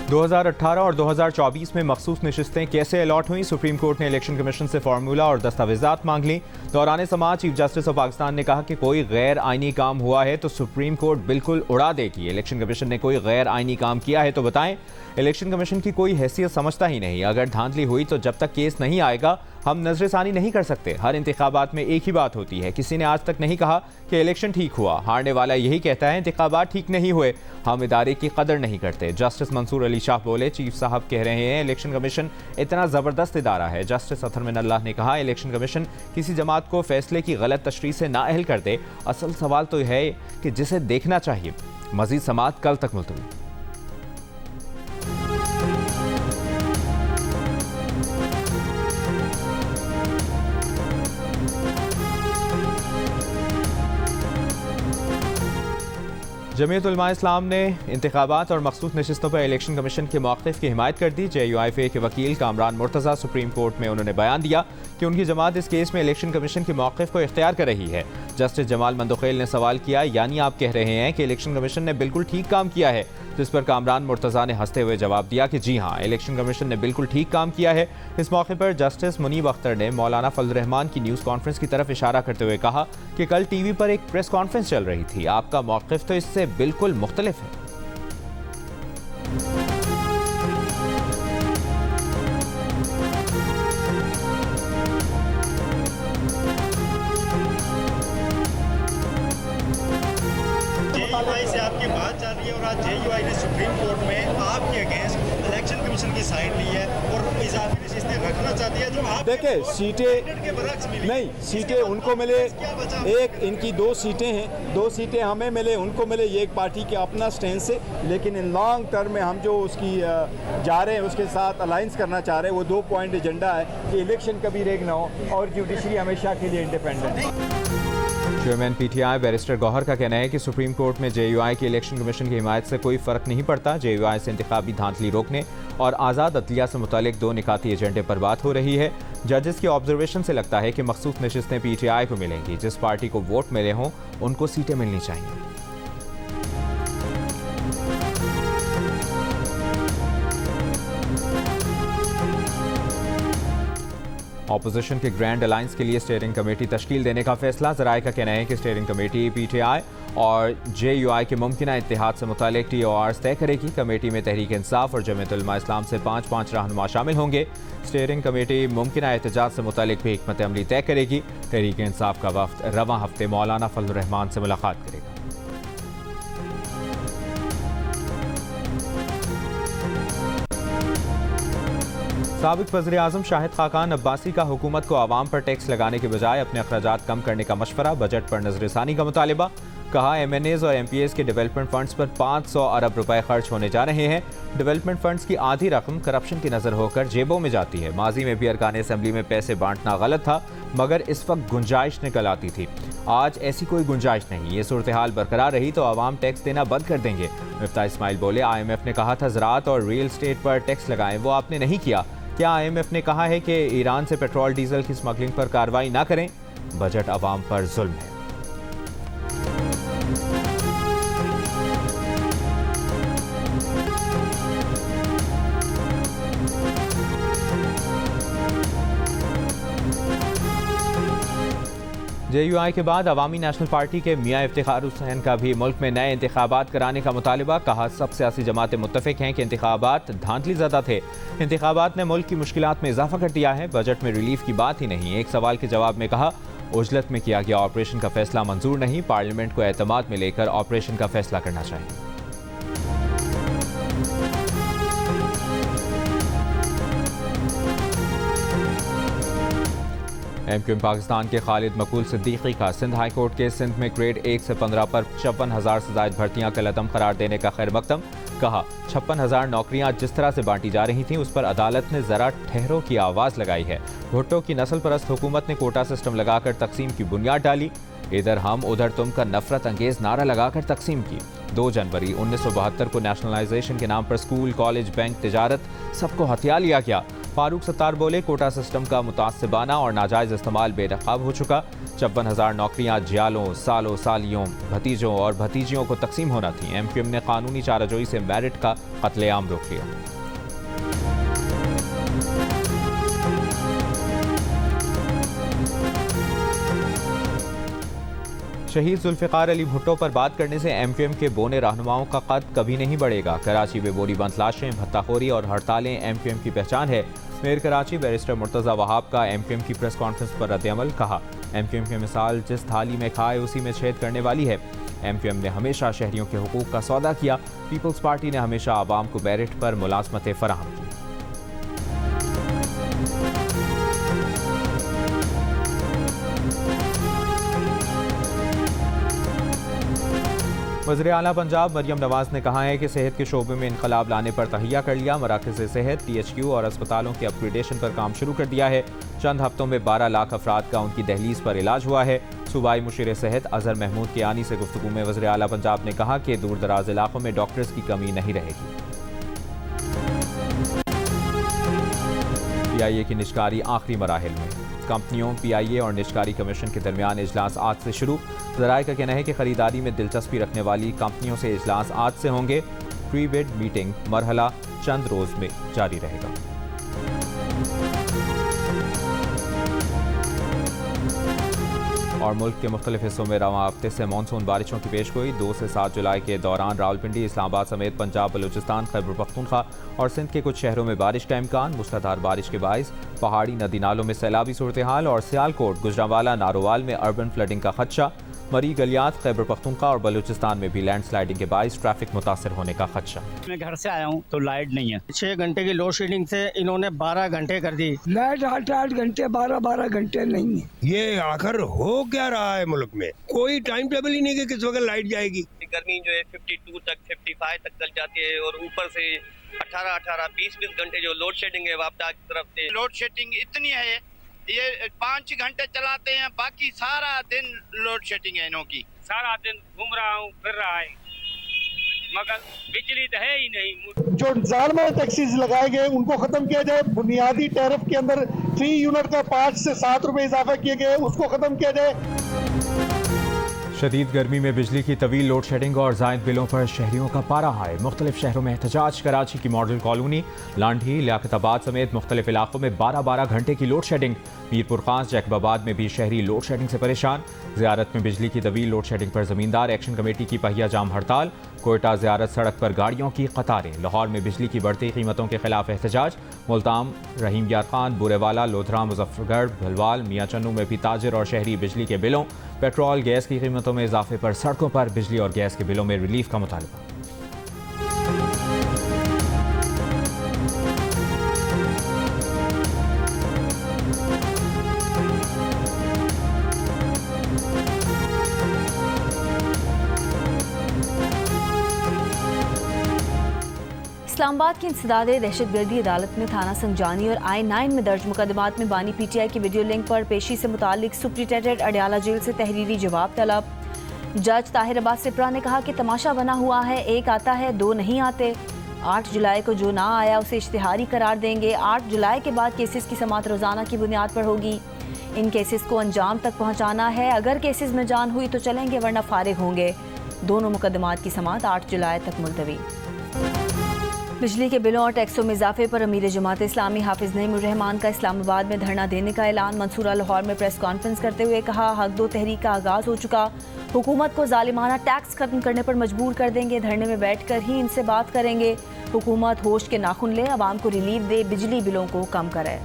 2018 और 2024 में मखसूस नशिस्तें कैसे अलॉट हुई? सुप्रीम कोर्ट ने इलेक्शन कमीशन से फार्मूला और दस्तावेजात मांग ली। दौरान समाअत चीफ जस्टिस ऑफ पाकिस्तान ने कहा कि कोई गैर आईनी काम हुआ है तो सुप्रीम कोर्ट बिल्कुल उड़ा देगी। इलेक्शन कमीशन ने कोई गैर आईनी काम किया है तो बताएं। इलेक्शन कमीशन की कोई हैसियत समझता ही नहीं। अगर धांधली हुई तो जब तक केस नहीं आएगा हम नजरसानी नहीं कर सकते। हर इंतखाबात में एक ही बात होती है, किसी ने आज तक नहीं कहा कि इलेक्शन ठीक हुआ। हारने वाला यही कहता है इंतखाबात ठीक नहीं हुए, हम इदारे की कदर नहीं करते। जस्टिस मंसूर अली शाह बोले, चीफ साहब कह रहे हैं इलेक्शन कमीशन इतना ज़बरदस्त इदारा है। जस्टिस अतहर मिनल्लाह ने कहा इलेक्शन कमीशन किसी जमात को फैसले की गलत तशरीह से नाअहल कर दे। असल सवाल तो है कि जिसे देखना चाहिए। मजीद समाअत कल तक मुलतवी। जमीयत उलमा इस्लाम ने इंतखाबात और मखसूस नशिस्तों पर इलेक्शन कमीशन के मौक़िफ़ की हिमायत कर दी। JUIF के वकील कामरान मुर्तज़ा सुप्रीम कोर्ट में उन्होंने बयान दिया कि उनकी जमात इस केस में इलेक्शन कमीशन के मौक़िफ़ को इख्तियार कर रही है। जस्टिस जमाल मंदोखेल ने सवाल किया, यानी आप कह रहे हैं कि इलेक्शन कमीशन ने बिल्कुल ठीक काम किया है? जिस पर कामरान मुर्तज़ा ने हंसते हुए जवाब दिया कि जी हाँ, इलेक्शन कमीशन ने बिल्कुल ठीक काम किया है। इस मौके पर जस्टिस मुनीब अख्तर ने मौलाना फजल रहमान की न्यूज़ कॉन्फ्रेंस की तरफ इशारा करते हुए कहा कि कल TV पर एक प्रेस कॉन्फ्रेंस चल रही थी, आपका मौक़िफ़ तो इससे बिल्कुल मुख्तलिफ है। से आपकी बात चल रही है और आज JUI ने सुप्रीम कोर्ट में आपके अगेंस्ट इलेक्शन कमीशन की साइड ली है और इजाफी नशिस्तें रखना चाहती है जो आप देखिए सीटें नहीं, सीटें उनको मिले, एक इनकी 2 सीटें हैं, 2 सीटें हमें मिले, उनको मिले, ये एक पार्टी के अपना स्टैंड से। लेकिन इन लॉन्ग टर्म में हम जो उसकी जा रहे हैं उसके साथ अलाइंस करना चाह रहे हैं, वो 2 पॉइंट एजेंडा है कि इलेक्शन कभी रेग ना हो और जुडिशरी हमेशा के लिए इंडिपेंडेंट है। चेयरमैन PTI बैरिस्टर गौहर का कहना है कि सुप्रीम कोर्ट में JUI की इलेक्शन कमीशन की हिमायत से कोई फ़र्क नहीं पड़ता। JUI से इंतखाबी धांधली रोकने और आज़ाद अदलिया से मुतालिक 2 निकाती एजेंडे पर बात हो रही है। जजेस की ऑब्जर्वेशन से लगता है कि मखसूस नशिस्तें PTI को मिलेंगी। जिस पार्टी को वोट मिले हों उनको सीटें मिलनी चाहिए। ऑपोजिशन के ग्रैंड अलायंस के लिए स्टीयरिंग कमेटी तश्कील देने का फैसला। ज़राए का कहना है कि स्टीयरिंग कमेटी PTI और JUI के मुमकिन इत्तेहाद से मुतालिक TORs तय करेगी। कमेटी में तहरीक इंसाफ और जमीयत उलमा इस्लाम से 5-5 रहनुमा शामिल होंगे। स्टीयरिंग कमेटी मुमकिन एहतजाज से मुतालिक भी हिकमत अमली तय करेगी। तहरीक इंसाफ का वफ्द रवां हफ्ते मौलाना फजल रहमान से मुलाकात करेगा। साबिक वज़ीर-ए-आज़म शाहिद खाकान अब्बासी का हुकूमत को आवाम पर टैक्स लगाने के बजाय अपने अखराजात कम करने का मशवरा। बजट पर नजरसानी का मुतालिबा। कहा MNAs और MPAs के डेवलपमेंट फंड्स पर 500 अरब रुपए खर्च होने जा रहे हैं। डेवलपमेंट फंड्स की आधी रकम करप्शन की नज़र होकर जेबों में जाती है। माजी में भी अरकान असेंबली में पैसे बांटना गलत था, मगर इस वक्त गुंजाइश निकल आती थी। आज ऐसी कोई गुंजाइश नहीं। ये सूरत हाल बरकरार रही तो आवाम टैक्स देना बंद कर देंगे। मिफ्ताह इस्माइल बोले, IMF ने कहा था ज़राअत और रियल स्टेट पर टैक्स लगाएं, वो आपने नहीं किया। क्या IMF ने कहा है कि ईरान से पेट्रोल डीजल की स्मगलिंग पर कार्रवाई ना करें? बजट आवाम पर जुल्म है। JUI के बाद अवामी नेशनल पार्टी के मियां इफ्तिखार हुसैन का भी मुल्क में नए इंतखाबात कराने का मुतालिबा। कहा सब सियासी जमातें मुत्तफिक हैं कि इंतखाबात धांधली ज़दा थे। इंतखाबात ने मुल्क की मुश्किलात में इजाफा कर दिया है। बजट में रिलीफ की बात ही नहीं। एक सवाल के जवाब में कहा उजलत में किया गया ऑपरेशन का फैसला मंजूर नहीं, पार्लियामेंट को एतमाद में लेकर ऑपरेशन का फैसला करना चाहिए। MQM पाकिस्तान के खालिद मकबूल सिद्दीकी का सिंध हाई कोर्ट के सिंध में ग्रेड 1 से 15 पर 56,000 से ज़ायद भर्तियां कलअदम करार देने का खैर मकदम। कहा 56,000 नौकरियां जिस तरह से बांटी जा रही थीं उस पर अदालत ने ज़रा ठहरो की आवाज़ लगाई है। भुट्टो की नस्ल परस्त हुकूमत ने कोटा सिस्टम लगाकर तकसीम की बुनियाद डाली। इधर हम उधर तुम का नफरत अंगेज नारा लगाकर तकसीम की। 2 जनवरी 1972 को नेशनलाइजेशन के नाम पर स्कूल, कॉलेज, बैंक, तिजारत सबको हथिया लिया गया। फारूक सत्तार बोले, कोटा सिस्टम का मुतासिबाना और नाजायज इस्तेमाल बेनकाब हो चुका। 54,000 नौकरियां जियालों, सालों, सालियों, भतीजों और भतीजियों को तकसीम होना थी। MQM ने कानूनी चाराजोई से मेरिट का कत्लेआम रोक लिया। शहीद जुल्फ़िकार अली भुट्टो पर बात करने से MQM के बोने रहनुमाओं का कद कभी नहीं बढ़ेगा। कराची में बोरी बंद लाशें, भत्ताखोरी और हड़तालें MQM की पहचान है। मेयर कराची बैरिस्टर मुर्तज़ा वहाब का MQM की प्रेस कॉन्फ्रेंस पर रद्द-ए-अमल। कहा, MQM की मिसाल जिस थाली में खाए उसी में छेद करने वाली है। MQM ने हमेशा शहरियों के हुकूक का सौदा किया। पीपल्स पार्टी ने हमेशा आवाम को मेरिट पर मुलाजमतें फराहम की। वज़ीर आला पंजाब मरियम नवाज ने कहा है कि सेहत के शोबे में इनकलाब लाने पर तहिया कर लिया। मराकज़ सेहत, THQ और अस्पतालों के अपग्रेडेशन पर काम शुरू कर दिया है। चंद हफ्तों में 12 लाख अफराद का उनकी दहलीज पर इलाज हुआ है। सूबाई मुशीर सेहत अजहर महमूद कियानी से गुफ्तगू में वज़ीर आला पंजाब ने कहा कि दूर दराज इलाकों में डॉक्टर्स की कमी नहीं रहेगी। PIA की निजकारी आखिरी मराहिल में। कंपनियों, PIA और निजकारी कमीशन के दरमियान इजलास आज से शुरू। ज़राए का कहना है कि खरीदारी में दिलचस्पी रखने वाली कंपनियों से इजलास आज से होंगे। प्री बिड मीटिंग मरहला चंद रोज में जारी रहेगा। और मुल्क के मुख्तलिफ हिस्सों में रवां हफ्ते से मानसून बारिशों की पेशगोई। 2 से 7 जुलाई के दौरान रावलपिंडी, इस्लामाबाद समेत पंजाब, बलूचिस्तान, खैबर पख्तूनख्वा और सिंध के कुछ शहरों में बारिश का इम्कान। मूसलाधार बारिश के बाइस पहाड़ी नदी नालों में सैलाबी सूरत हाल और सियालकोट, गुजरांवाला, नारोवाल में अर्बन फ्लडिंग का खदशा। मरी गलियात, खैबर पख्तूनख्वा और बलूचिस्तान में भी लैंडस्लाइडिंग के बाइस ट्रैफिक मुतासर होने का खदशा। मैं घर से आया हूँ तो लाइट नहीं है। 6 घंटे की लोड शेडिंग से इन्होंने 12 घंटे कर दी। लाइट 8 घंटे 12 घंटे नहीं है। ये आखिर हो क्या रहा है मुल्क में? कोई टाइम टेबल ही नहीं कि किस वक्त लाइट जाएगी। गर्मी जो है 52 तक 55 तक चल जाती है और ऊपर से 18-20 घंटे जो लोड शेडिंग है वापदा की तरफ से। लोड शेडिंग इतनी है, ये 5 घंटे चलाते हैं, बाकी सारा दिन लोड शेडिंग है इनों की। सारा दिन घूम रहा हूँ, फिर रहा है, मगर बिजली तो है ही नहीं। जो जालमा टैक्सीज लगाए गए उनको खत्म किया जाए। बुनियादी टैरिफ के अंदर 3 यूनिट का 5 से 7 रुपए इजाफा किए गए, उसको खत्म किया जाए। शदीद गर्मी में बिजली की तवील लोड शेडिंग और जायद बिलों पर शहरियों का पारा हाई। मुख्तलिफ शहरों में एहतजाज। कराची की मॉडल कॉलोनी, लांढी, लियाकताबाद समेत मुख्तलिफ इलाकों में 12-12 घंटे की लोड शेडिंग। मीरपुर खास, जैकबाबाद में भी शहरी लोड शेडिंग से परेशान। ज़ियारत में बिजली की तवील लोड शेडिंग पर ज़मींदार एक्शन कमेटी की पहिया जाम हड़ताल। कोयटा ज़ियारत सड़क पर गाड़ियों की कतारें। लाहौर में बिजली की बढ़ती कीमतों के खिलाफ एहतजाज। मुल्तान, रहीम यार खान, बुरेवाला, लोधरा, मुजफ्फरगढ़, भलवाल, मियाँ चन्नू में भी ताजिर और शहरी बिजली के बिलों, पेट्रोल, गैस की कीमतों में इजाफे पर सड़कों पर बिजली और गैस के बिलों में रिलीफ का मुतालबा। इस्लामाबाद की इंसदाद दहशतगर्दी अदालत में थाना संजानी और I-9 में दर्ज मुकदमात में बानी PTI की वीडियो लिंक पर पेशी से मुतालिक सुप्रिटेंडेंट अडयाला जेल से तहरीरी जवाब तलब। जज ताहिर अब्बास सिप्रा ने कहा कि तमाशा बना हुआ है, 1 आता है 2 नहीं आते। 8 जुलाई को जो ना आया उसे इश्तिहारी करार देंगे। 8 जुलाई के बाद केसेस की समाअत रोजाना की बुनियाद पर होगी। इन केसेस को अंजाम तक पहुँचाना है। अगर केसेस में जान हुई तो चलेंगे, वरना फारिग होंगे। दोनों मुकदमात की समाअत 8 जुलाई तक मुलतवी। बिजली के बिलों और टैक्सों में इजाफे पर अमीर जमात इस्लामी हाफिज नईम उर रहमान का इस्लामाबाद में धरना देने का ऐलान। मंसूरा लाहौर में प्रेस कॉन्फ्रेंस करते हुए कहा, हक दो तहरीक का आगाज हो चुका, हुकूमत को जालिमाना टैक्स खत्म करने पर मजबूर कर देंगे। धरने में बैठकर ही इनसे बात करेंगे। हुकूमत होश के नाखुन ले, आवाम को रिलीफ दे, बिजली बिलों को कम करे।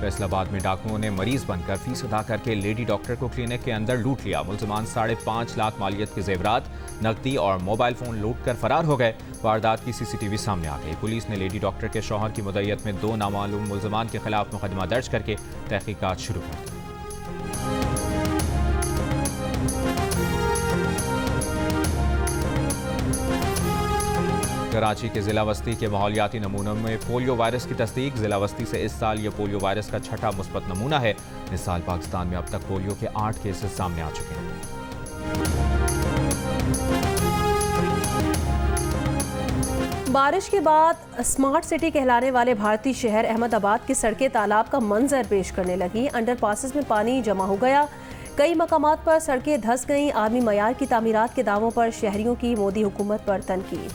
फैसलाबाद में डाकुओं ने मरीज बनकर फीस अदा करके लेडी डॉक्टर को क्लिनिक के अंदर लूट लिया। मुल्जिमान 5.5 लाख मालियत के जेवरात, नकदी और मोबाइल फोन लूट कर फरार हो गए। वारदात की CCTV सामने आ गई। पुलिस ने लेडी डॉक्टर के शौहर की मुद्दत में 2 नामालूम मुल्जिमान के खिलाफ मुकदमा दर्ज करके तहकीकात शुरू कर दी। कराची के जिला वस्ती के माहौलियाती नमूनों में पोलियो वायरस की तस्दीक। जिला वस्ती से इस साल ये पोलियो वायरस का 6ठा मुस्बत नमूना है। इस साल पाकिस्तान में अब तक पोलियो के 8 केसेस सामने आ चुके हैं। बारिश के बाद स्मार्ट सिटी कहलाने वाले भारतीय शहर अहमदाबाद की सड़कें तालाब का मंजर पेश करने लगी। अंडर पासेस में पानी जमा हो गया, कई मकामात पर सड़कें धंस गईं। आदमी मयार की तामीरात के दावों पर शहरियों की मोदी हुकूमत पर तनकीद।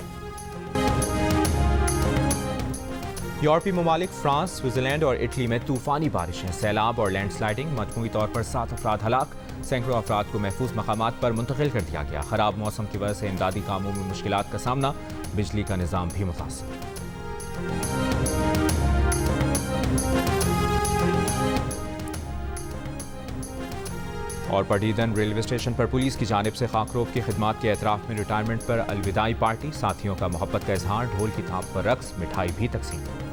यूरोपीय ममालिक फ्रांस, स्विट्जरलैंड और इटली में तूफानी बारिशें, सैलाब और लैंडस्लाइडिंग, मजमूई तौर पर 7 अफराद हलाक, सैकड़ों अफराद को महफूज मकामात पर मुंतकिल कर दिया गया। खराब मौसम की वजह से इमदादी कामों में मुश्किलात का सामना, बिजली का निज़ाम भी मुतासर। और पटीदन रेलवे स्टेशन पर पुलिस की जानिब से खाकरोब की खिदमात के एतराफ़ में रिटायरमेंट पर अलविदाई पार्टी, साथियों का मोहब्बत का इजहार, ढोल की थाप पर रक्स, मिठाई भी तकसीम।